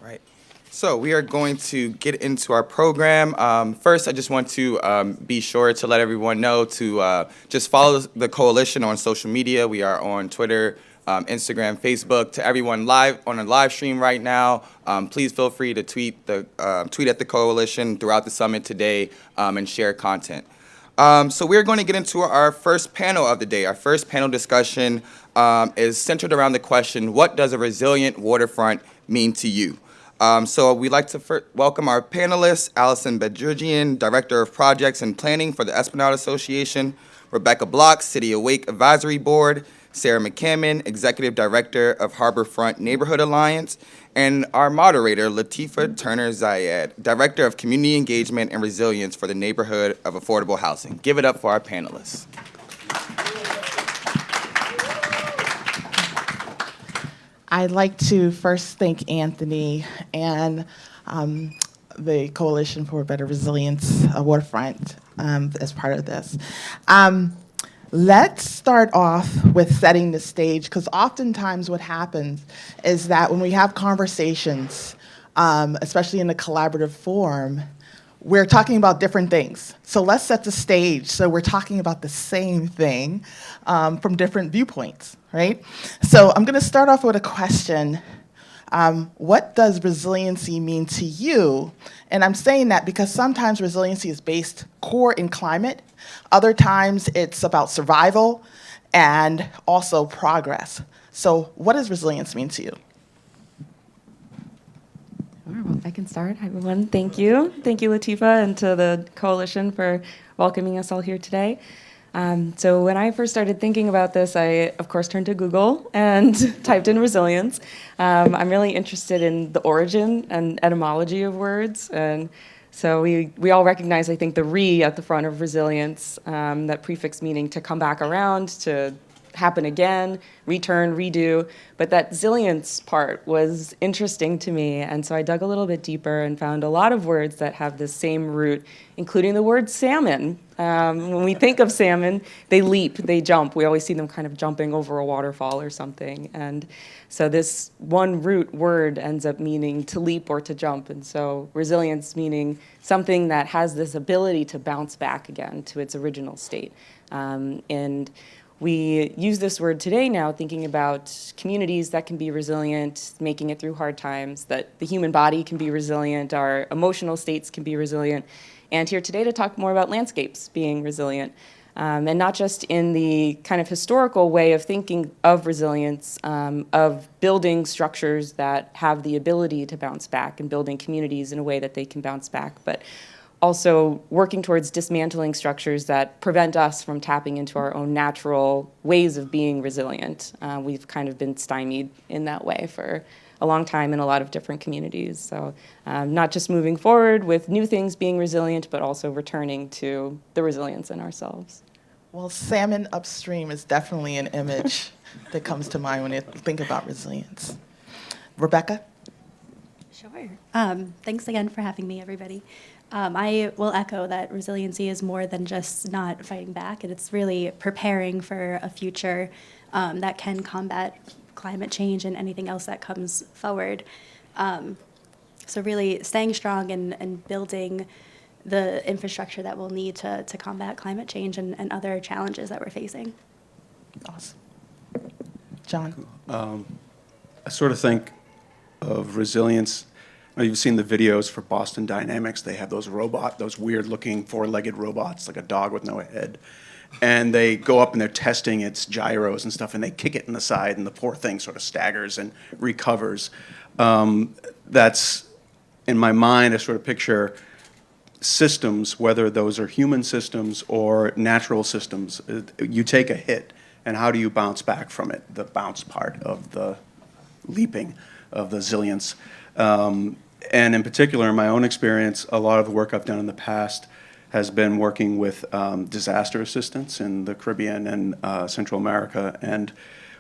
Right. So we are going to get into our program. First, I just want to be sure to let everyone know to just follow the coalition on social media. We are on Twitter, Instagram, Facebook. To everyone live on a live stream right now, please feel free to tweet at the coalition throughout the summit today and share content. So we're going to get into our first panel of the day. Our first panel discussion is centered around the question, what does a resilient waterfront mean to you? So we'd like to welcome our panelists, Alison Badrigian, Director of Projects and Planning for the Esplanade Association, Rebecca Block, City Awake Advisory Board, Sara McCammond, Executive Director of Harborfront Neighborhood Alliance, and our moderator, Latifa Turner Ziyad, Director of Community Engagement and Resilience for the Neighborhood of Affordable Housing. Give it up for our panelists. I'd like to first thank Anthony and the Coalition for Better Resilience Waterfront as part of this. Let's start off with setting the stage, because oftentimes what happens is that when we have conversations, especially in a collaborative forum, we're talking about different things. So let's set the stage so we're talking about the same thing from different viewpoints, right? So I'm going to start off with a question. What does resiliency mean to you? And I'm saying that because sometimes resiliency is based core in climate. Other times it's about survival and also progress. So what does resilience mean to you? Well, I can start. Hi, everyone. Thank you. Thank you, Latifa, and to the Coalition for welcoming us all here today. So when I first started thinking about this, I, of course, turned to Google and typed in resilience. I'm really interested in the origin and etymology of words. And so we all recognize, I think, the re at the front of resilience, that prefix meaning to come back around, to happen again, return, redo. But that zillience part was interesting to me. And so I dug a little bit deeper and found a lot of words that have the same root, including the word salmon. When we think of salmon, they leap, they jump. We always see them kind of jumping over a waterfall or something. And so this one root word ends up meaning to leap or to jump. And so resilience meaning something that has this ability to bounce back again to its original state. And we use this word today now thinking about communities that can be resilient, making it through hard times, that the human body can be resilient, our emotional states can be resilient. And here today to talk more about landscapes being resilient. And not just in the kind of historical way of thinking of resilience, of building structures that have the ability to bounce back and building communities in a way that they can bounce back, but also working towards dismantling structures that prevent us from tapping into our own natural ways of being resilient. We've kind of been stymied in that way for a long time in a lot of different communities. So not just moving forward with new things being resilient, but also returning to the resilience in ourselves. Well, salmon upstream is definitely an image that comes to mind when you think about resilience. Rebecca? Sure. Thanks again for having me, everybody. I will echo that resiliency is more than just not fighting back, and it's really preparing for a future that can combat climate change and anything else that comes forward. So really staying strong and building the infrastructure that we'll need to combat climate change and other challenges that we're facing. Awesome. John? I sort of think of resilience. You've seen the videos for Boston Dynamics. They have those weird-looking four-legged robots, like a dog with no head. And they go up and they're testing its gyros and stuff, and they kick it in the side, and the poor thing sort of staggers and recovers. That's, in my mind, I sort of picture systems, whether those are human systems or natural systems. You take a hit, and how do you bounce back from it? The bounce part of the leaping, of the resilience. And in particular, in my own experience, a lot of the work I've done in the past has been working with disaster assistance in the Caribbean and Central America. And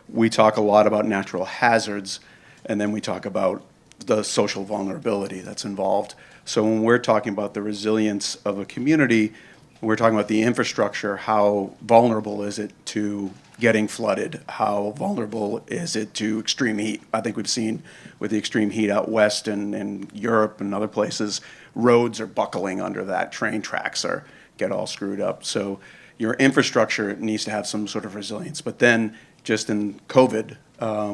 we talk a lot about natural hazards, and then we talk about the social vulnerability that's involved. So when we're talking about the resilience of a community, we're talking about the infrastructure, how vulnerable is it to getting flooded? How vulnerable is it to extreme heat? I think we've seen with the extreme heat out west and in Europe and other places, roads are buckling under that. Train tracks get all screwed up. So your infrastructure needs to have some sort of resilience. But then just in COVID,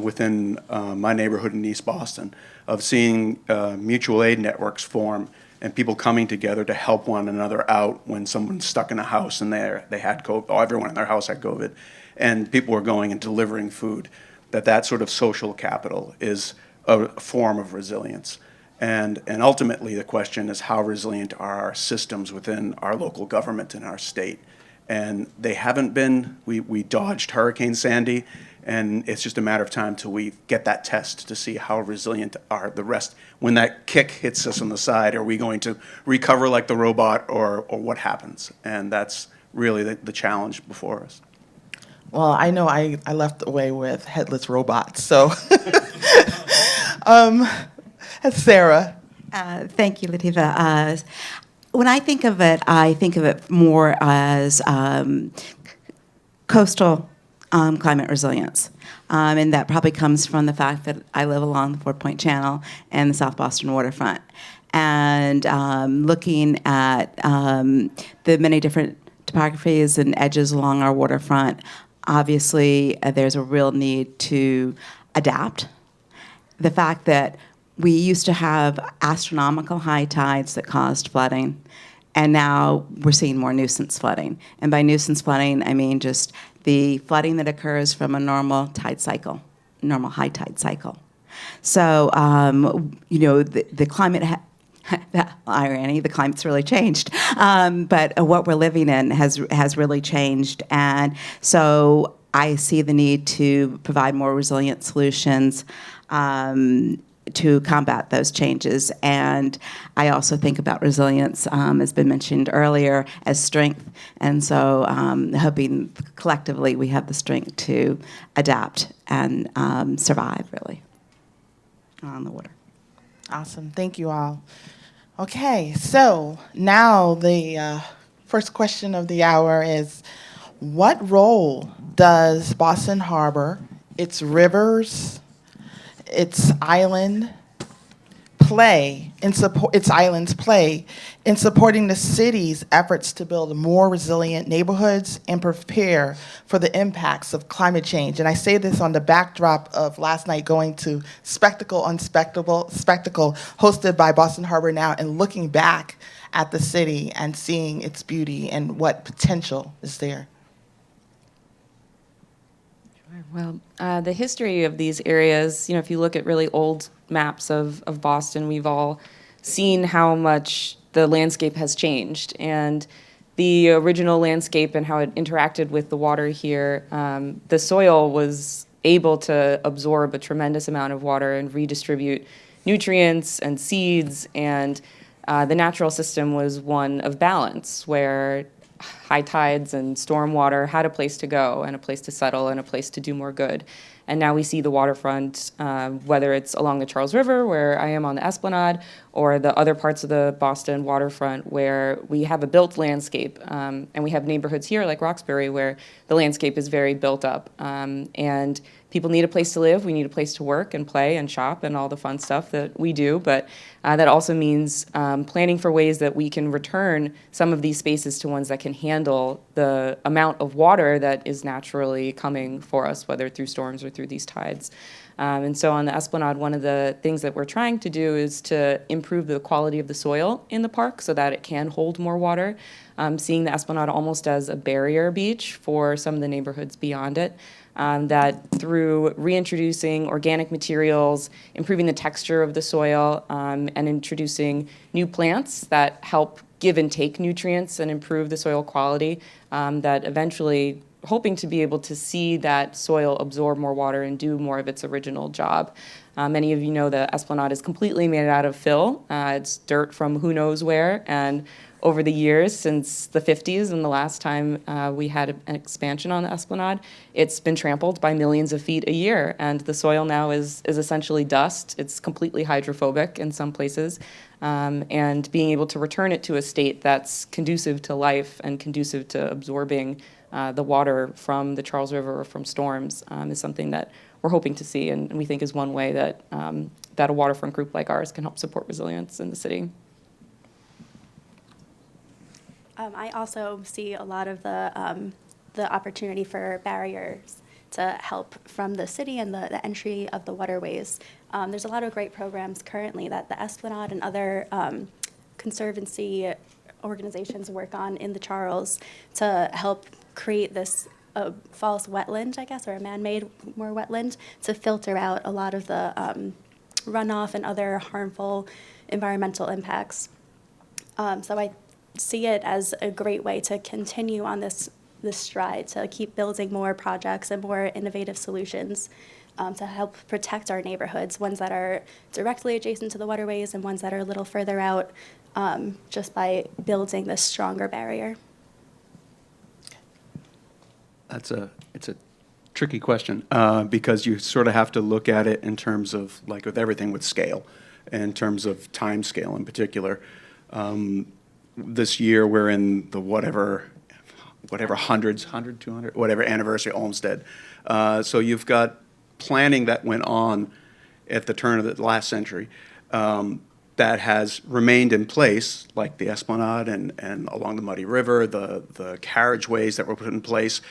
within my neighborhood in East Boston, of seeing mutual aid networks form and people coming together to help one another out when someone's stuck in a house and they had COVID, everyone in their house had COVID, and people were going and delivering food, that sort of social capital is a form of resilience. And ultimately, the question is, how resilient are our systems within our local government and our state? And they haven't been. We dodged Hurricane Sandy, and it's just a matter of time till we get that test to see how resilient are the rest. When that kick hits us on the side, are we going to recover like the robot, or what happens? And that's really the challenge before us. Well, I know I left away with headless robots, so Sara. Thank you, Latifa. When I think of it more as coastal climate resilience. And that probably comes from the fact that I live along the 4-Point Channel and the South Boston Waterfront. And looking at the many different topographies and edges along our waterfront, obviously there's a real need to adapt. The fact that we used to have astronomical high tides that caused flooding, and now we're seeing more nuisance flooding. And by nuisance flooding, I mean just the flooding that occurs from a normal tide cycle, normal high tide cycle. So, the climate, irony, the climate's really changed. But what we're living in has really changed. And so I see the need to provide more resilient solutions to combat those changes. And I also think about resilience, as been mentioned earlier, as strength. And so hoping collectively we have the strength to adapt and survive, really, on the water. Awesome. Thank you all. Okay, so now the first question of the hour is, what role does Boston Harbor, its rivers, its islands play in supporting the city's efforts to build more resilient neighborhoods and prepare for the impacts of climate change? And I say this on the backdrop of last night going to Spectacle hosted by Boston Harbor Now, and looking back at the city and seeing its beauty and what potential is there. Well, the history of these areas, if you look at really old maps of Boston, we've all seen how much the landscape has changed. And the original landscape and how it interacted with the water here, the soil was able to absorb a tremendous amount of water and redistribute nutrients and seeds. And the natural system was one of balance, where high tides and storm water had a place to go and a place to settle and a place to do more good. And now we see the waterfront, whether it's along the Charles River, where I am on the Esplanade, or the other parts of the Boston waterfront where we have a built landscape. And we have neighborhoods here like Roxbury where the landscape is very built up. And people need a place to live. We need a place to work and play and shop and all the fun stuff that we do. But that also means planning for ways that we can return some of these spaces to ones that can handle the amount of water that is naturally coming for us, whether through storms or through these tides. And so on the Esplanade, one of the things that we're trying to do is to improve the quality of the soil in the park so that it can hold more water, seeing the Esplanade almost as a barrier beach for some of the neighborhoods beyond it. That through reintroducing organic materials, improving the texture of the soil, and introducing new plants that help give and take nutrients and improve the soil quality, that eventually hoping to be able to see that soil absorb more water and do more of its original job. Many of you know the Esplanade is completely made out of fill. It's dirt from who knows where, and over the years, since the 50s and the last time we had an expansion on the Esplanade, it's been trampled by millions of feet a year, and the soil now is essentially dust. It's completely hydrophobic in some places, and being able to return it to a state that's conducive to life and conducive to absorbing the water from the Charles River or from storms is something that we're hoping to see, and we think is one way that that a waterfront group like ours can help support resilience in the city. I also see a lot of the opportunity for barriers to help from the city and the entry of the waterways. There's a lot of great programs currently that the Esplanade and other conservancy organizations work on in the Charles to help create this false wetland, I guess, or a man-made more wetland to filter out a lot of the runoff and other harmful environmental impacts. So I see it as a great way to continue on this stride, to keep building more projects and more innovative solutions to help protect our neighborhoods, ones that are directly adjacent to the waterways and ones that are a little further out, just by building this stronger barrier. It's a tricky question because you sort of have to look at it in terms of, like with everything, with scale, in terms of time scale in particular. This year we're in the whatever 100, 200, whatever anniversary of Olmsted. So you've got planning that went on at the turn of the last century that has remained in place, like the Esplanade and along the Muddy River, the carriageways that were put in place.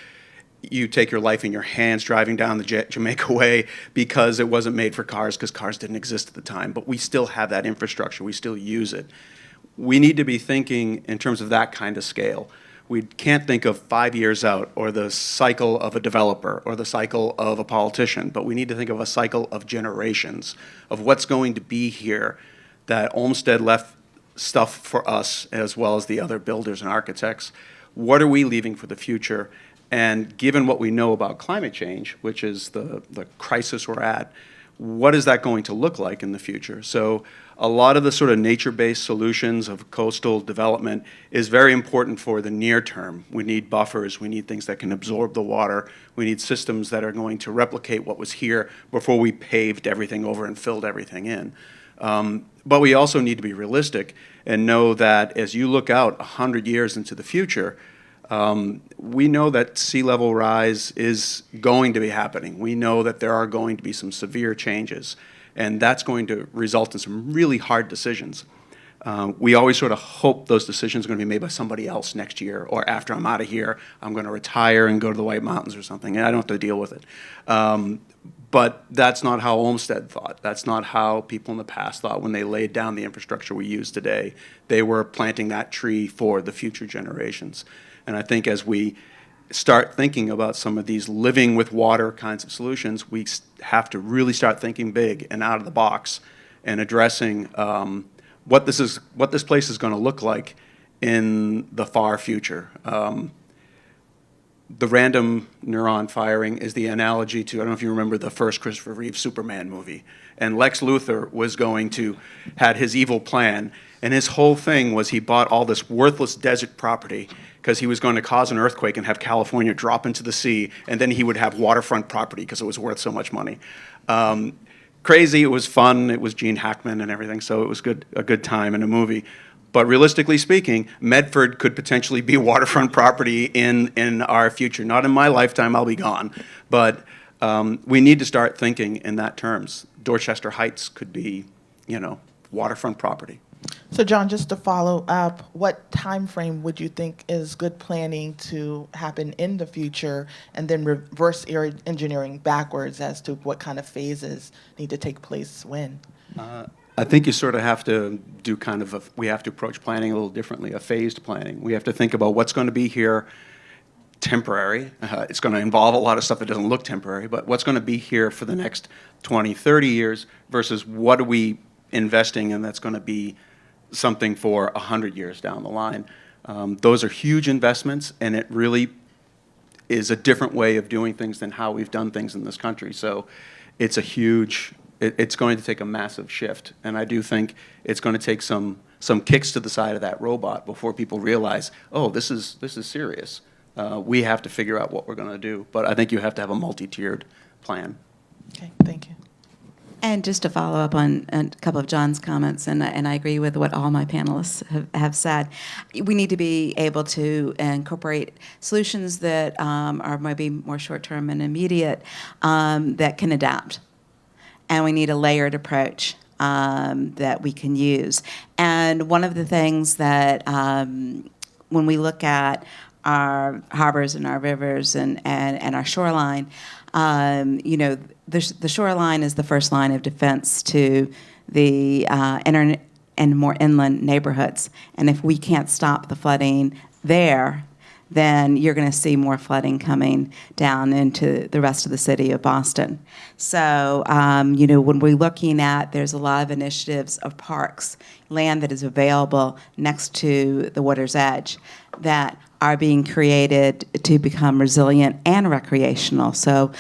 You take your life in your hands driving down the Jamaica Way because it wasn't made for cars, because cars didn't exist at the time. But we still have that infrastructure. We still use it. We need to be thinking in terms of that kind of scale. We can't think of 5 years out or the cycle of a developer or the cycle of a politician, but we need to think of a cycle of generations of what's going to be here, that Olmsted left stuff for us as well as the other builders and architects. What are we leaving for the future? And given what we know about climate change, which is the crisis we're at, what is that going to look like in the future? So a lot of the sort of nature-based solutions of coastal development is very important for the near term. We need buffers. We need things that can absorb the water. We need systems that are going to replicate what was here before we paved everything over and filled everything in. But we also need to be realistic and know that as you look out 100 years into the future, we know that sea level rise is going to be happening. We know that there are going to be some severe changes, and that's going to result in some really hard decisions. We always sort of hope those decisions are going to be made by somebody else next year, or after I'm out of here, I'm going to retire and go to the White Mountains or something, and I don't have to deal with it. But that's not how Olmsted thought. That's not how people in the past thought when they laid down the infrastructure we use today. They were planting that tree for the future generations. And I think as we start thinking about some of these living with water kinds of solutions, we have to really start thinking big and out of the box and addressing what this place is going to look like in the far future. The random neuron firing is the analogy to, I don't know if you remember the first Christopher Reeve Superman movie. And Lex Luthor had his evil plan, and his whole thing was he bought all this worthless desert property because he was going to cause an earthquake and have California drop into the sea, and then he would have waterfront property because it was worth so much money. Crazy, it was fun, it was Gene Hackman and everything, so it was a good time in a movie. But realistically speaking, Medford could potentially be waterfront property in our future. Not in my lifetime, I'll be gone. But we need to start thinking in that terms. Dorchester Heights could be, waterfront property. So John, just to follow up, what time frame would you think is good planning to happen in the future, and then reverse engineering backwards as to what kind of phases need to take place when? I think you sort of have to do we have to approach planning a little differently, a phased planning. We have to think about what's going to be here temporary. It's going to involve a lot of stuff that doesn't look temporary, but what's going to be here for the next 20, 30 years versus what are we investing in that's going to be something for 100 years down the line. Those are huge investments, and it really is a different way of doing things than how we've done things in this country. So it's it's going to take a massive shift, and I do think it's going to take some kicks to the side of that robot before people realize, oh, this is serious. We have to figure out what we're going to do, but I think you have to have a multi-tiered plan. Okay, thank you. And just to follow up on a couple of John's comments, and I agree with what all my panelists have said, we need to be able to incorporate solutions that are maybe more short-term and immediate that can adapt. And we need a layered approach that we can use. And one of the things that when we look at our harbors and our rivers and our shoreline, the shoreline is the first line of defense to the inner and more inland neighborhoods. And if we can't stop the flooding there, then you're going to see more flooding coming down into the rest of the city of Boston. So, when we're looking at, there's a lot of initiatives of parks, land that is available next to the water's edge that are being created to become resilient and recreational. So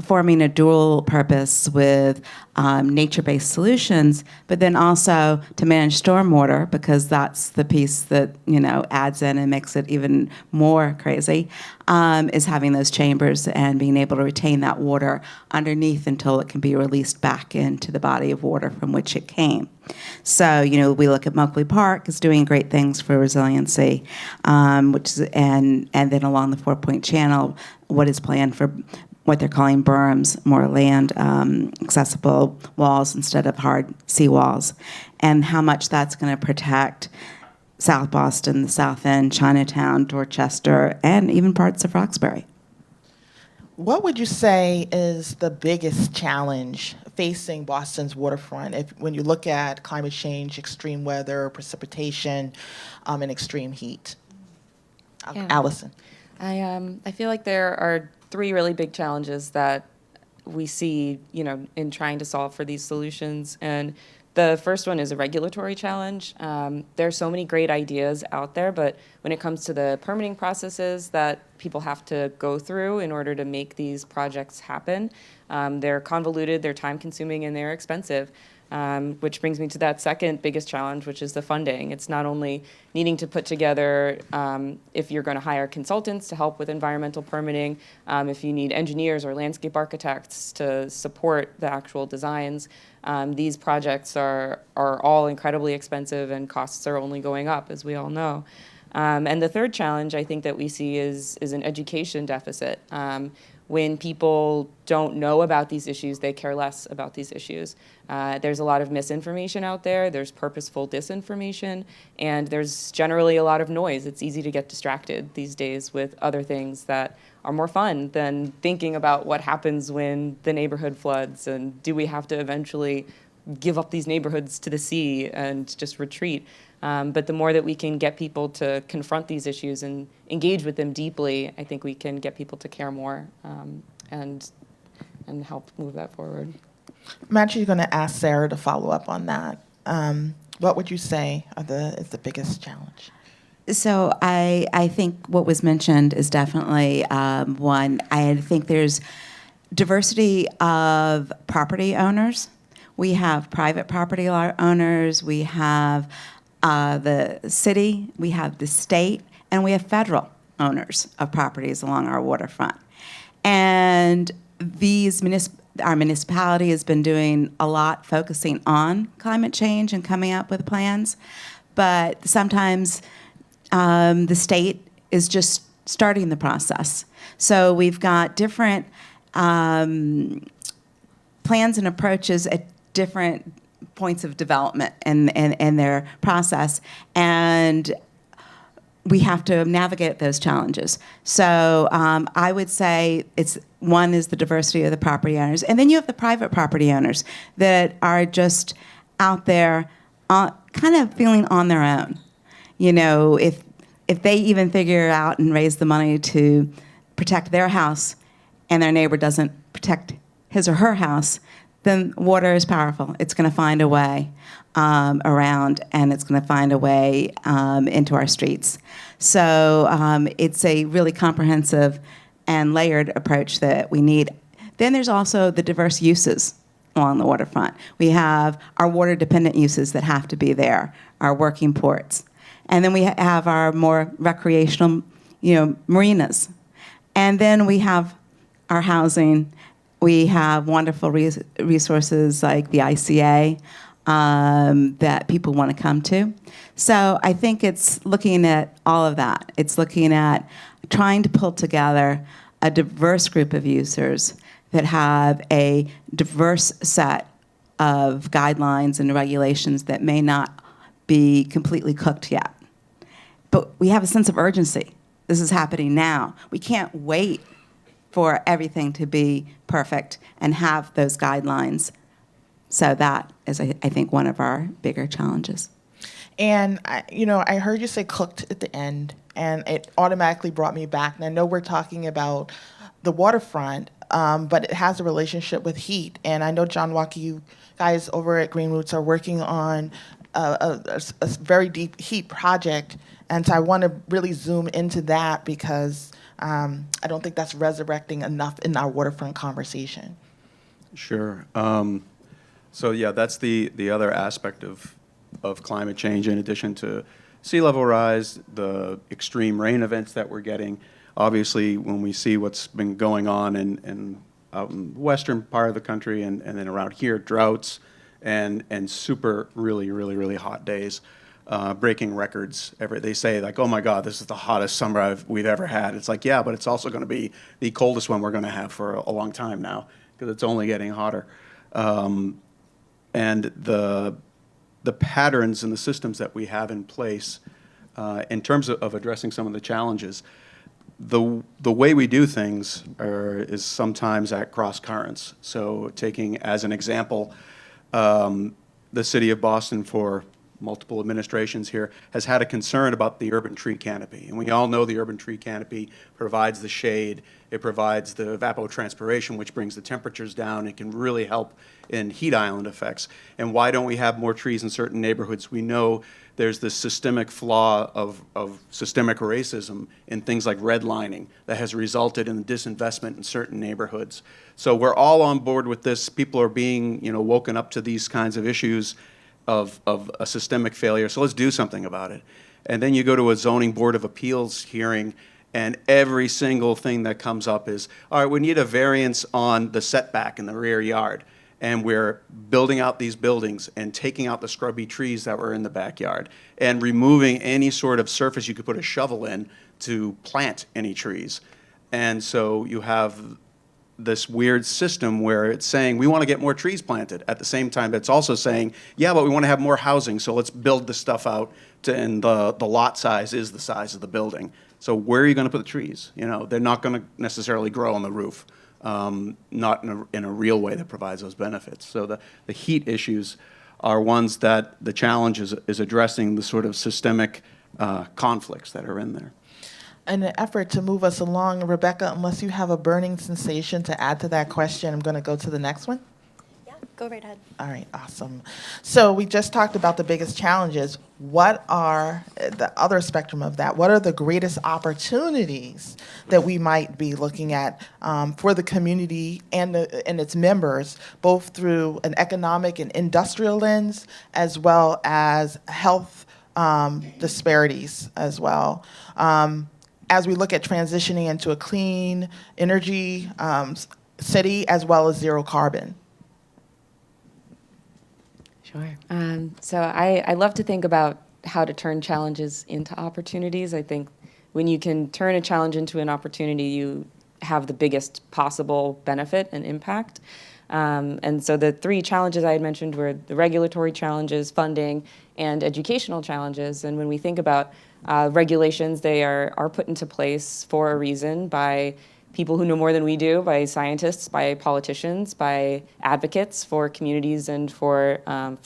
forming a dual purpose with nature-based solutions, but then also to manage stormwater, because that's the piece that adds in and makes it even more crazy, is having those chambers and being able to retain that water underneath until it can be released back into the body of water from which it came. So, we look at Moakley Park is doing great things for resiliency, which is, and then along the 4-Point Channel, what is planned for what they're calling berms, more land accessible walls instead of hard seawalls, and how much that's going to protect South Boston, the South End, Chinatown, Dorchester, and even parts of Roxbury. What would you say is the biggest challenge facing Boston's waterfront when you look at climate change, extreme weather, precipitation, and extreme heat? Yeah. Alison. I feel like there are 3 really big challenges that we see, in trying to solve for these solutions. And the first one is a regulatory challenge. There are so many great ideas out there, but when it comes to the permitting processes that people have to go through in order to make these projects happen, they're convoluted, they're time-consuming, and they're expensive. Which brings me to that second biggest challenge, which is the funding. It's not only needing to put together, if you're going to hire consultants to help with environmental permitting, if you need engineers or landscape architects to support the actual designs, these projects are all incredibly expensive, and costs are only going up, as we all know. And the third challenge I think that we see is an education deficit. When people don't know about these issues, they care less about these issues. There's a lot of misinformation out there, there's purposeful disinformation, and there's generally a lot of noise. It's easy to get distracted these days with other things that are more fun than thinking about what happens when the neighborhood floods, and do we have to eventually give up these neighborhoods to the sea and just retreat. But the more that we can get people to confront these issues and engage with them deeply, I think we can get people to care more and help move that forward. I'm actually going to ask Sara to follow up on that. What would you say is the biggest challenge? So I think what was mentioned is definitely one. I think there's diversity of property owners. We have private property owners. We have the city, we have the state, and we have federal owners of properties along our waterfront. And our municipality has been doing a lot focusing on climate change and coming up with plans, but sometimes the state is just starting the process. So we've got different plans and approaches at different points of development in their process, and we have to navigate those challenges. So I would say one is the diversity of the property owners, and then you have the private property owners that are just out there kind of feeling on their own. If they even figure out and raise the money to protect their house and their neighbor doesn't protect his or her house, then water is powerful. It's going to find a way around, and it's going to find a way into our streets. So it's a really comprehensive and layered approach that we need. Then there's also the diverse uses along the waterfront. We have our water-dependent uses that have to be there, our working ports. And then we have our more recreational, marinas. And then we have our housing, We have wonderful resources like the ICA that people want to come to. So I think it's looking at all of that. It's looking at trying to pull together a diverse group of users that have a diverse set of guidelines and regulations that may not be completely cooked yet. But we have a sense of urgency. This is happening now. We can't wait for everything to be perfect and have those guidelines. So that is, I think, one of our bigger challenges. And I heard you say cooked at the end, and it automatically brought me back. And I know we're talking about the waterfront, but it has a relationship with heat. And I know, John Walkey, you guys over at GreenRoots are working on a very deep heat project. And so I want to really zoom into that because I don't think that's resurrecting enough in our waterfront conversation. Sure. So yeah, that's the other aspect of climate change, in addition to sea level rise, the extreme rain events that we're getting. Obviously, when we see what's been going on in out in the western part of the country and then around here, droughts and super really hot days, breaking records. They say like, oh my God, this is the hottest summer we've ever had. It's like, yeah, but it's also going to be the coldest one we're going to have for a long time now because it's only getting hotter. And the patterns and the systems that we have in place in terms of addressing some of the challenges, the way we do things is sometimes at cross currents. So taking as an example, the city of Boston for multiple administrations here has had a concern about the urban tree canopy. And we all know the urban tree canopy provides the shade, it provides the evapotranspiration, which brings the temperatures down. It can really help in heat island effects. And why don't we have more trees in certain neighborhoods? We know there's this systemic flaw of systemic racism in things like redlining that has resulted in disinvestment in certain neighborhoods. So we're all on board with this. People are being, woken up to these kinds of issues of a systemic failure, so let's do something about it. And then you go to a zoning board of appeals hearing, and every single thing that comes up is, all right, we need a variance on the setback in the rear yard. And we're building out these buildings and taking out the scrubby trees that were in the backyard and removing any sort of surface you could put a shovel in to plant any trees. And so you have this weird system where it's saying we want to get more trees planted. At the same time, it's also saying, yeah, but we want to have more housing, so let's build this stuff out, and the lot size is the size of the building. So where are you going to put the trees? They're not going to necessarily grow on the roof, not in a real way that provides those benefits. So the heat issues are ones that the challenge is addressing the sort of systemic conflicts that are in there. In an effort to move us along, Rebecca, unless you have a burning sensation to add to that question, I'm going to go to the next one. Yeah, go right ahead. All right, awesome. So we just talked about the biggest challenges. What are the other spectrum of that? What are the greatest opportunities that we might be looking at for the community and its members, both through an economic and industrial lens, as well as health disparities as well? As we look at transitioning into a clean energy city as well as zero carbon. Sure. So I love to think about how to turn challenges into opportunities. I think when you can turn a challenge into an opportunity, you have the biggest possible benefit and impact. And so the three challenges I had mentioned were the regulatory challenges, funding, and educational challenges. And when we think about regulations, they are put into place for a reason by people who know more than we do, by scientists, by politicians, by advocates for communities and for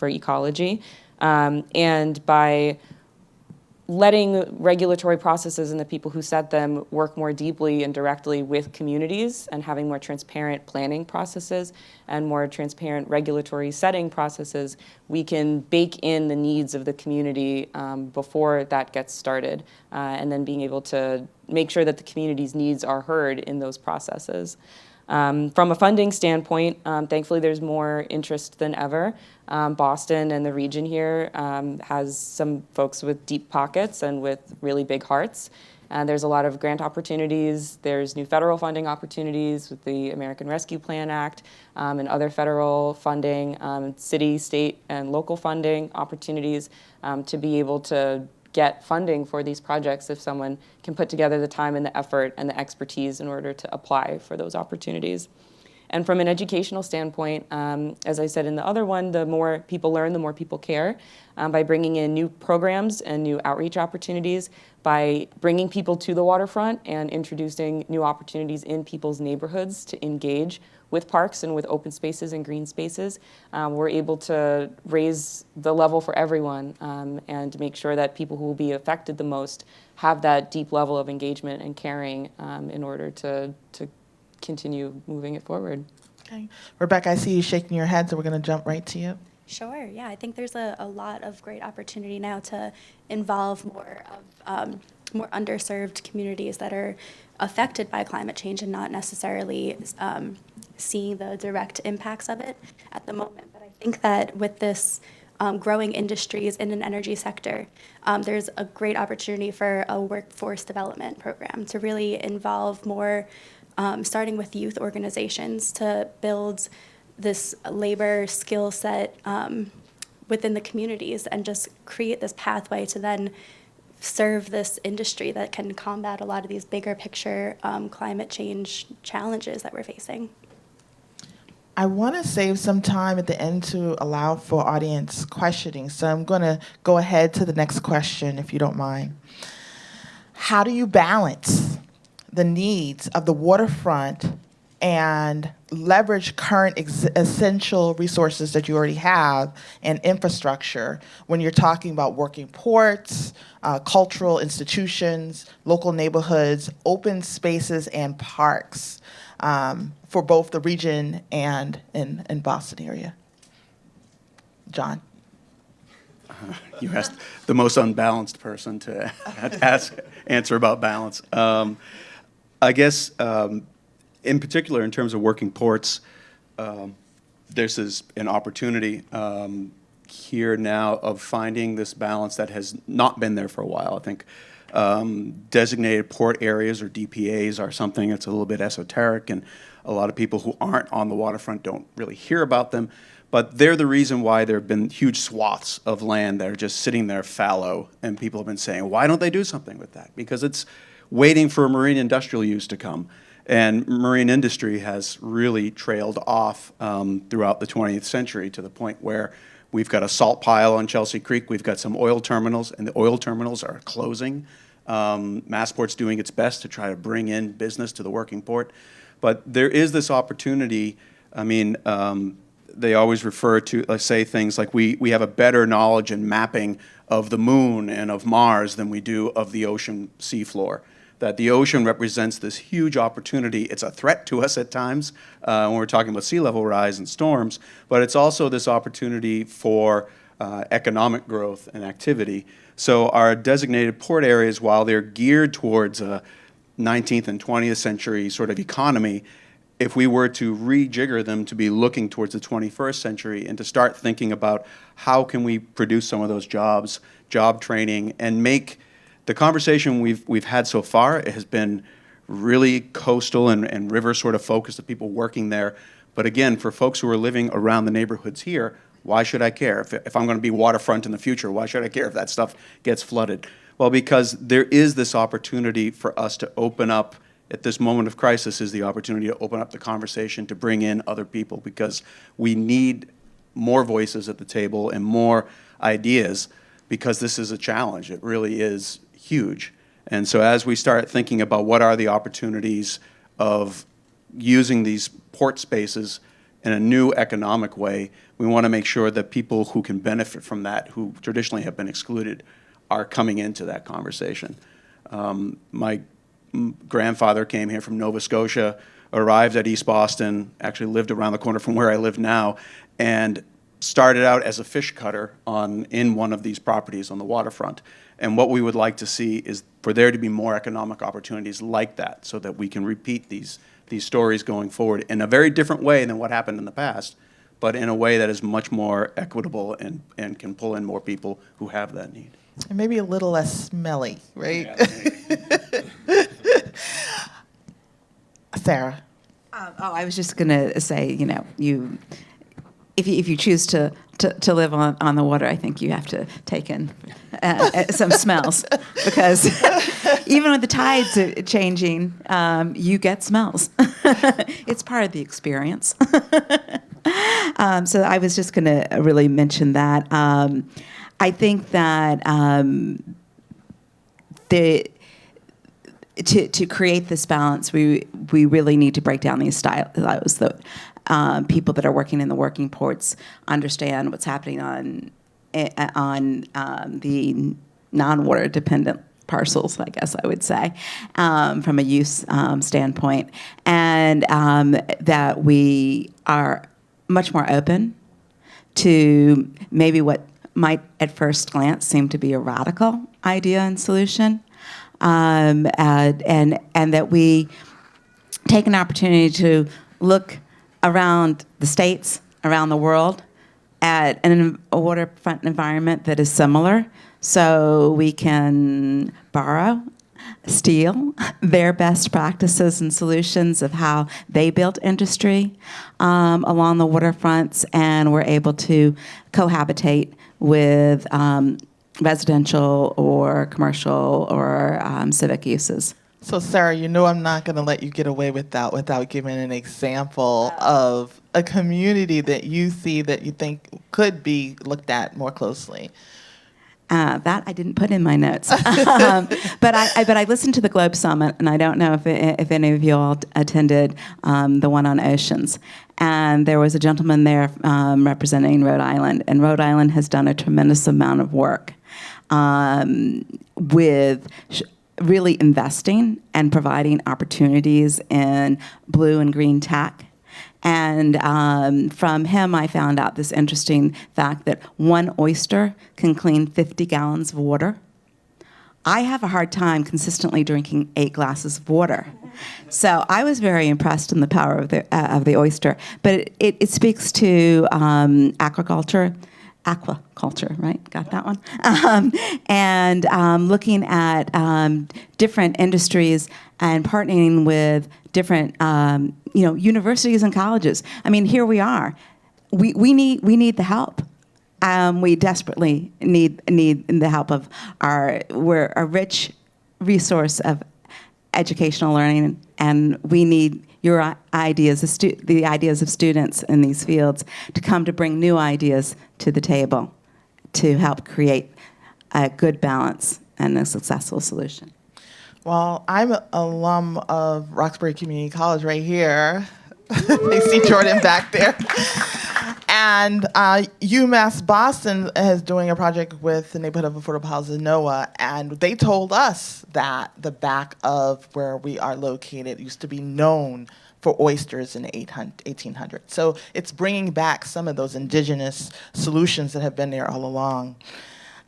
ecology, and by letting regulatory processes and the people who set them work more deeply and directly with communities and having more transparent planning processes and more transparent regulatory setting processes, we can bake in the needs of the community before that gets started, and then being able to make sure that the community's needs are heard in those processes. From a funding standpoint, thankfully there's more interest than ever. Boston and the region here has some folks with deep pockets and with really big hearts. There's a lot of grant opportunities. There's new federal funding opportunities with the American Rescue Plan Act and other federal funding, city, state, and local funding opportunities to be able to get funding for these projects if someone can put together the time and the effort and the expertise in order to apply for those opportunities. And from an educational standpoint, as I said in the other one, the more people learn, the more people care. By bringing in new programs and new outreach opportunities, by bringing people to the waterfront and introducing new opportunities in people's neighborhoods to engage with parks and with open spaces and green spaces, we're able to raise the level for everyone and make sure that people who will be affected the most have that deep level of engagement and caring in order to continue moving it forward. Okay. Rebecca, I see you shaking your head, so we're going to jump right to you. Sure, yeah, I think there's a lot of great opportunity now to involve more of more underserved communities that are affected by climate change and not necessarily seeing the direct impacts of it at the moment. But I think that with this growing industries in an energy sector, there's a great opportunity for a workforce development program to really involve more, starting with youth organizations, to build this labor skill set within the communities and just create this pathway to then serve this industry that can combat a lot of these bigger picture climate change challenges that we're facing. I want to save some time at the end to allow for audience questioning, so I'm going to go ahead to the next question, if you don't mind. How do you balance the needs of the waterfront and leverage current essential resources that you already have and infrastructure when you're talking about working ports, cultural institutions, local neighborhoods, open spaces, and parks for both the region and in Boston area? John? You asked the most unbalanced person to answer about balance. I guess, in particular, in terms of working ports, this is an opportunity here now of finding this balance that has not been there for a while. I think designated port areas, or DPAs, are something that's a little bit esoteric, and a lot of people who aren't on the waterfront don't really hear about them. But they're the reason why there have been huge swaths of land that are just sitting there fallow, and people have been saying, why don't they do something with that? Because it's waiting for marine industrial use to come. And marine industry has really trailed off throughout the 20th century to the point where we've got a salt pile on Chelsea Creek, we've got some oil terminals, and the oil terminals are closing. Massport's doing its best to try to bring in business to the working port. But there is this opportunity. I mean, they always refer to, say things like, we have a better knowledge and mapping of the moon and of Mars than we do of the ocean seafloor. That the ocean represents this huge opportunity. It's a threat to us at times when we're talking about sea level rise and storms, but it's also this opportunity for economic growth and activity. So our designated port areas, while they're geared towards a 19th and 20th century sort of economy, if we were to rejigger them to be looking towards the 21st century and to start thinking about how can we produce some of those jobs, job training, and make the conversation we've had so far, it has been really coastal and river sort of focused, of people working there. But again, for folks who are living around the neighborhoods here, why should I care? If I'm going to be waterfront in the future, why should I care if that stuff gets flooded? Well, because there is this opportunity for us to open up, at this moment of crisis, is the opportunity to open up the conversation, to bring in other people, because we need more voices at the table and more ideas, because this is a challenge. It really is huge. And so as we start thinking about what are the opportunities of using these port spaces in a new economic way, we want to make sure that people who can benefit from that, who traditionally have been excluded, are coming into that conversation. My grandfather came here from Nova Scotia, arrived at East Boston, actually lived around the corner from where I live now, and started out as a fish cutter in one of these properties on the waterfront. And what we would like to see is for there to be more economic opportunities like that, so that we can repeat these stories going forward in a very different way than what happened in the past, but in a way that is much more equitable and can pull in more people who have that need. And maybe a little less smelly, right? Sara. I was just going to say, if you choose to live on the water, I think you have to take in some smells, because even with the tides changing, you get smells. It's part of the experience. So I was just going to really mention that. I think that to create this balance, we really need to break down these silos. That people that are working in the working ports understand what's happening on the non-water dependent parcels, I guess I would say, from a use standpoint, and that we are much more open to maybe what might at first glance seem to be a radical idea and solution, and that we take an opportunity to look around the states, around the world, at a waterfront environment that is similar, so we can borrow, steal their best practices and solutions of how they built industry along the waterfronts, and we're able to cohabitate with residential or commercial or civic uses. So, Sara, I'm not going to let you get away with that without giving an example of a community that you see that you think could be looked at more closely. That I didn't put in my notes, but I listened to the Globe Summit, and I don't know if any of you all attended the one on oceans. And there was a gentleman there representing Rhode Island, and Rhode Island has done a tremendous amount of work with really investing and providing opportunities in blue and green tech. And from him, I found out this interesting fact that one oyster can clean 50 gallons of water. I have a hard time consistently drinking 8 glasses of water. So I was very impressed in the power of the oyster. But it speaks to aquaculture, right? Got that one? And looking at different industries and partnering with different, universities and colleges. I mean, here we are. We need the help. We desperately need the help of we're a rich resource of educational learning, and we need your ideas, the ideas of students in these fields, to come to bring new ideas to the table to help create a good balance and a successful solution. Well, I'm an alum of Roxbury Community College right here. They see Jordan back there. And UMass Boston is doing a project with the Neighborhood of Affordable Housing, NOAA, and they told us that the back of where we are located used to be known for oysters in the 1800s. So it's bringing back some of those indigenous solutions that have been there all along.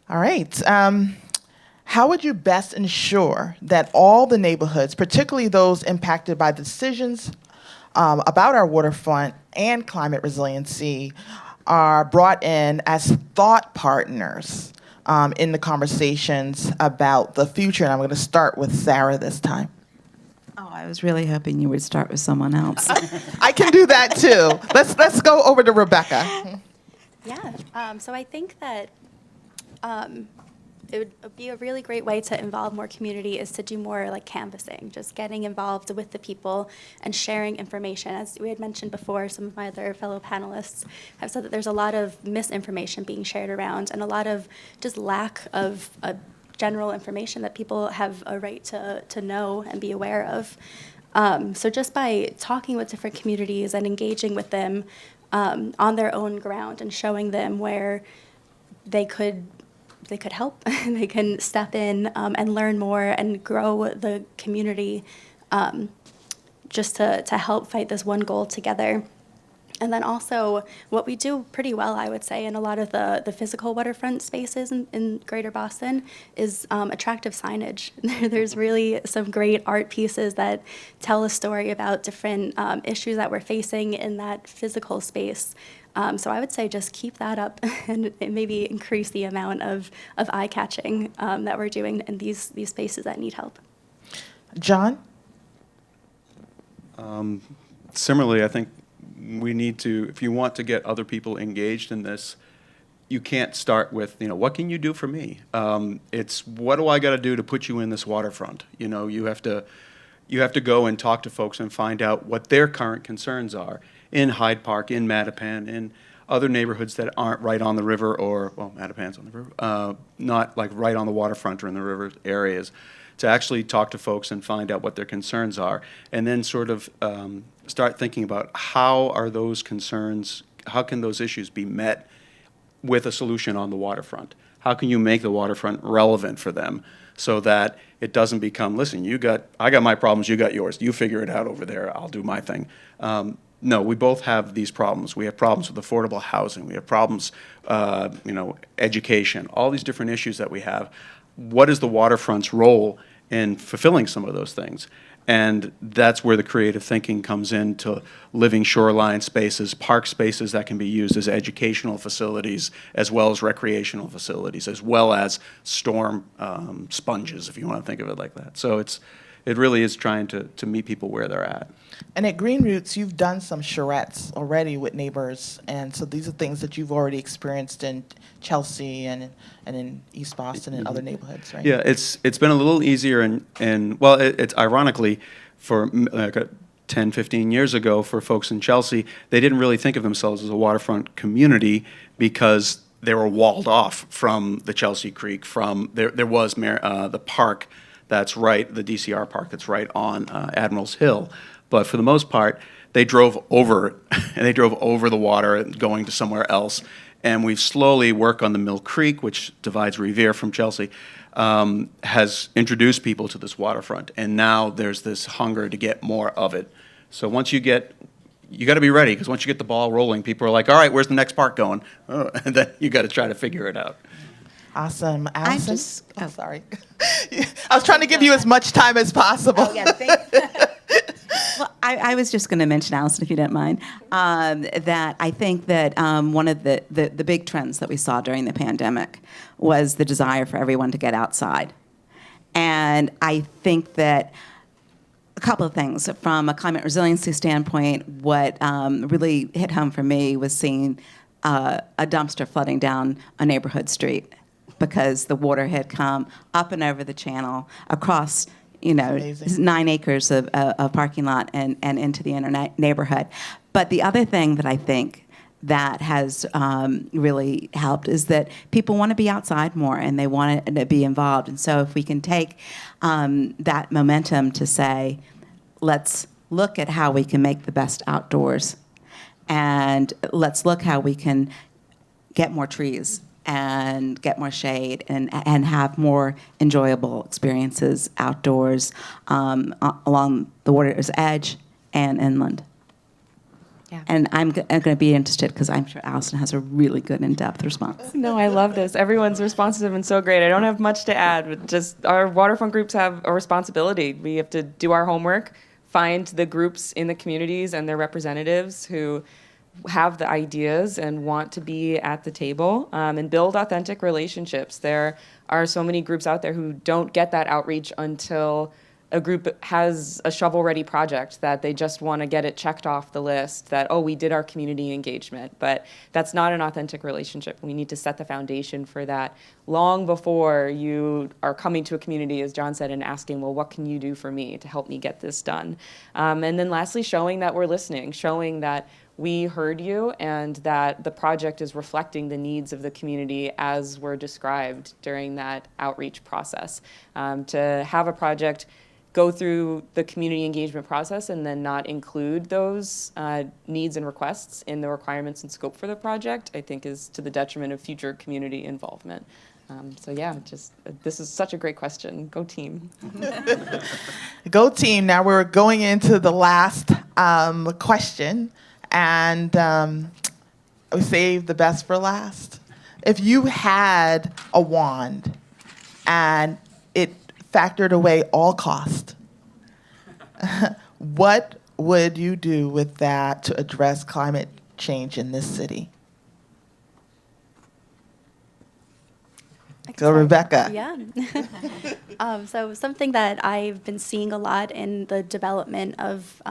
All right. How would you best ensure that all the neighborhoods, particularly those impacted by decisions about our waterfront and climate resiliency, are brought in as thought partners in the conversations about the future? And I'm going to start with Sara this time. Oh, I was really hoping you would start with someone else. I can do that too. Let's go over to Rebecca. Yeah. So I think that it would be a really great way to involve more community is to do more like canvassing, just getting involved with the people and sharing information. As we had mentioned before, some of my other fellow panelists have said that there's a lot of misinformation being shared around and a lot of just lack of general information that people have a right to know and be aware of. So just by talking with different communities and engaging with them on their own ground and showing them where they could help, they can step in and learn more and grow the community just to help fight this one goal together. And then also, what we do pretty well, I would say, in a lot of the physical waterfront spaces in Greater Boston is attractive signage. There's really some great art pieces that tell a story about different issues that we're facing in that physical space. So I would say just keep that up and maybe increase the amount of eye-catching that we're doing in these spaces that need help. John? Similarly, I think we need to, if you want to get other people engaged in this, you can't start with, what can you do for me? It's what do I got to do to put you in this waterfront? You have to go and talk to folks and find out what their current concerns are in Hyde Park, in Mattapan, in other neighborhoods that aren't right on the river, or, well, Mattapan's on the river, not like right on the waterfront or in the river areas, to actually talk to folks and find out what their concerns are, and then sort of start thinking about how can those issues be met with a solution on the waterfront? How can you make the waterfront relevant for them so that it doesn't become, listen, I got my problems, you got yours, you figure it out over there, I'll do my thing. No, we both have these problems. We have problems with affordable housing. We have problems, education, all these different issues that we have. What is the waterfront's role in fulfilling some of those things? And that's where the creative thinking comes into living shoreline spaces, park spaces that can be used as educational facilities, as well as recreational facilities, as well as storm sponges, if you want to think of it like that. So it really is trying to meet people where they're at. And at GreenRoots, you've done some charrettes already with neighbors, and so these are things that you've already experienced in Chelsea and in East Boston and other neighborhoods, right? Yeah, it's been a little easier, and well, it's ironically, for like 10, 15 years ago, for folks in Chelsea, they didn't really think of themselves as a waterfront community because they were walled off from the Chelsea Creek, from there was the park that's right, the DCR park that's right on Admiral's Hill. But for the most part, they drove over it, and they drove over the water and going to somewhere else. And we've slowly worked on the Mill Creek, which divides Revere from Chelsea, has introduced people to this waterfront. And now there's this hunger to get more of it. So once you got to be ready, because once you get the ball rolling, people are like, all right, where's the next park going? Oh, and then you got to try to figure it out. Awesome. Alison? Sorry. I was trying to give you as much time as possible. Oh, yeah, well, I was just going to mention, Alison, if you don't mind, that I think that one of the big trends that we saw during the pandemic was the desire for everyone to get outside. And I think that a couple of things. From a climate resiliency standpoint, what really hit home for me was seeing a dumpster flooding down a neighborhood street because the water had come up and over the channel across 9 acres of parking lot and into the inner neighborhood. But the other thing that I think that has really helped is that people want to be outside more and they want to be involved. And so if we can take that momentum to say, let's look at how we can make the best outdoors, and let's look how we can get more trees and get more shade and have more enjoyable experiences outdoors along the water's edge and inland. Yeah. And I'm going to be interested because I'm sure Alison has a really good in-depth response. No, I love this. Everyone's responses have been so great. I don't have much to add, but just our waterfront groups have a responsibility. We have to do our homework, find the groups in the communities and their representatives who have the ideas and want to be at the table, and build authentic relationships. There are so many groups out there who don't get that outreach until a group has a shovel-ready project that they just want to get it checked off the list that, oh, we did our community engagement. But that's not an authentic relationship. We need to set the foundation for that long before you are coming to a community, as John said, and asking, well, what can you do for me to help me get this done? And then lastly, showing that we're listening, showing that we heard you and that the project is reflecting the needs of the community as were described during that outreach process. To have a project go through the community engagement process and then not include those needs and requests in the requirements and scope for the project, I think is to the detriment of future community involvement. So yeah, this is such a great question. Go team. Go team. Now we're going into the last question. And we saved the best for last. If you had a wand and it factored away all cost, what would you do with that to address climate change in this city? So Rebecca. Yeah. So something that I've been seeing a lot in the development of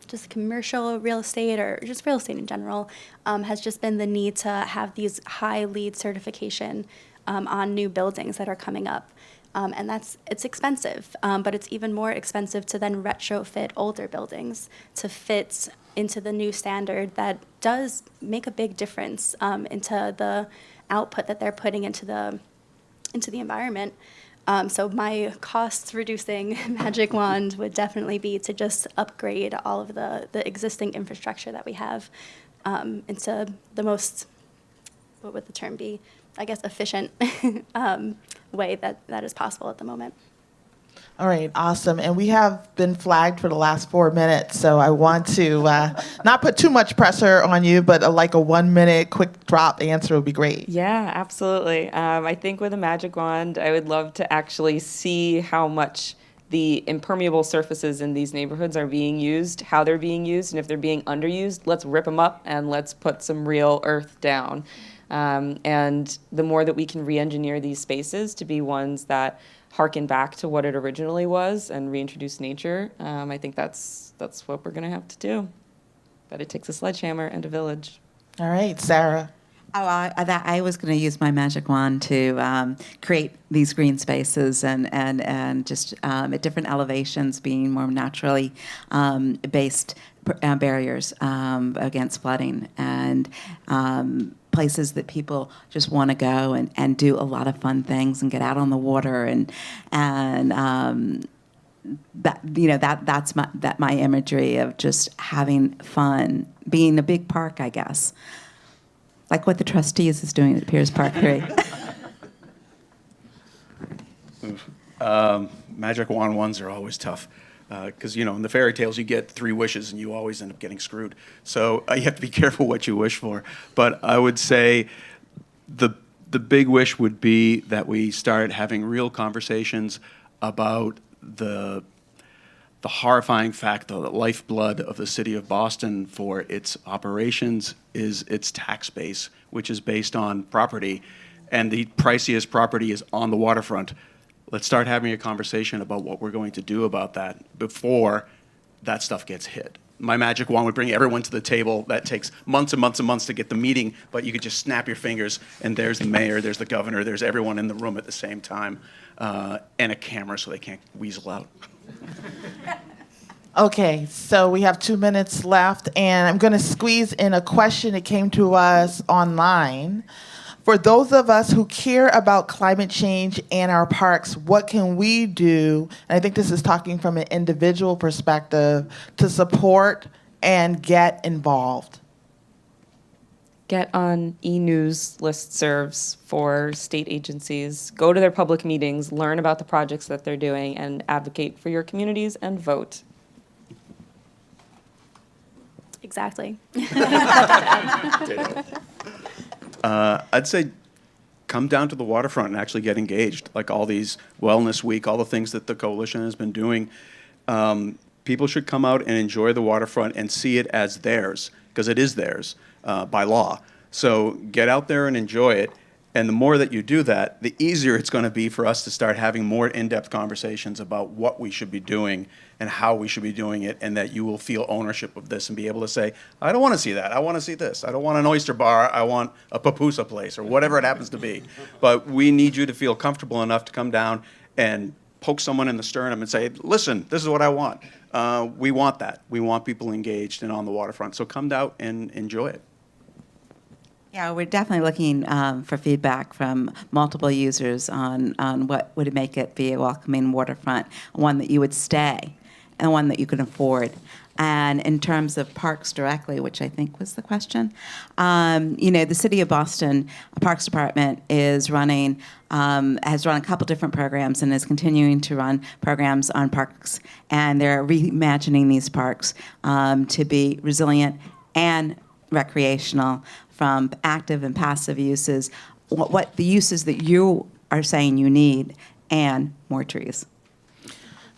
just commercial real estate or just real estate in general has just been the need to have these high LEED certification on new buildings that are coming up. And it's expensive, but it's even more expensive to then retrofit older buildings to fit into the new standard that does make a big difference into the output that they're putting into the environment. So my cost-reducing magic wand would definitely be to just upgrade all of the existing infrastructure that we have into the most, what would the term be? I guess efficient way that is possible at the moment. All right, awesome. And we have been flagged for the last 4 minutes, so I want to not put too much pressure on you, but like a 1 minute quick drop answer would be great. Yeah, absolutely. I think with a magic wand, I would love to actually see how much the impermeable surfaces in these neighborhoods are being used, how they're being used, and if they're being underused, let's rip them up and let's put some real earth down. And the more that we can re-engineer these spaces to be ones that harken back to what it originally was and reintroduce nature, I think that's what we're going to have to do. But it takes a sledgehammer and a village. All right, Sara. Oh, I was going to use my magic wand to create these green spaces and just at different elevations, being more naturally based barriers against flooding and places that people just want to go and do a lot of fun things and get out on the water and that's my imagery of just having fun, being a big park, I guess. Like what the Trustees is doing at Piers Park 3. Magic wand ones are always tough because, in the fairy tales you get 3 wishes and you always end up getting screwed. So you have to be careful what you wish for. But I would say the big wish would be that we start having real conversations about the horrifying fact, the lifeblood of the city of Boston for its operations is its tax base, which is based on property, and the priciest property is on the waterfront. Let's start having a conversation about what we're going to do about that before that stuff gets hit. My magic wand would bring everyone to the table. That takes months and months and months to get the meeting, but you could just snap your fingers, and there's the mayor, there's the governor, there's everyone in the room at the same time, and a camera so they can't weasel out. Okay, so we have 2 minutes left, and I'm going to squeeze in a question that came to us online. For those of us who care about climate change and our parks, what can we do, and I think this is talking from an individual perspective, to support and get involved? Get on e-news listservs for state agencies, go to their public meetings, learn about the projects that they're doing, and advocate for your communities and vote. Exactly. I'd say come down to the waterfront and actually get engaged, like all these Wellness Week, all the things that the coalition has been doing. People should come out and enjoy the waterfront and see it as theirs, because it is theirs by law. So get out there and enjoy it. And the more that you do that, the easier it's going to be for us to start having more in-depth conversations about what we should be doing and how we should be doing it, and that you will feel ownership of this and be able to say, I don't want to see that. I want to see this. I don't want an oyster bar. I want a pupusa place, or whatever it happens to be. But we need you to feel comfortable enough to come down and poke someone in the sternum and say, listen, this is what I want. We want that. We want people engaged and on the waterfront. So come out and enjoy it. Yeah, we're definitely looking for feedback from multiple users on what would make it be a welcoming waterfront, one that you would stay and one that you can afford. And in terms of parks directly, which I think was the question, the City of Boston Parks Department is running, has run a couple different programs and is continuing to run programs on parks. And they're reimagining these parks to be resilient and recreational, from active and passive uses, what the uses that you are saying you need, and more trees.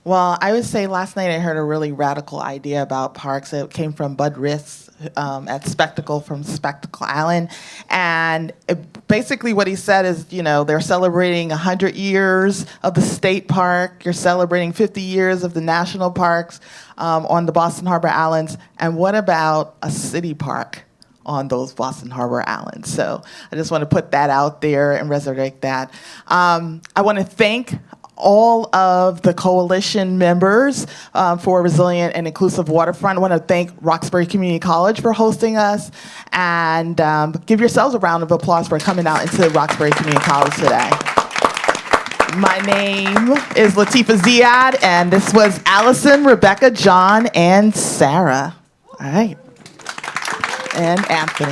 Well, I would say last night I heard a really radical idea about parks. It came from Bud Riss at Spectacle from Spectacle Island. And basically what he said is, you know, they're celebrating 100 years of the state park. You're celebrating 50 years of the national parks on the Boston Harbor Islands. And what about a city park on those Boston Harbor Islands? So I just want to put that out there and resurrect that. I want to thank all of the coalition members for Resilient and Inclusive Waterfront. I want to thank Roxbury Community College for hosting us, and give yourselves a round of applause for coming out into Roxbury Community College today. My name is Latifa Ziyad, and this was Alison, Rebecca, John, and Sara. All right. And Anthony.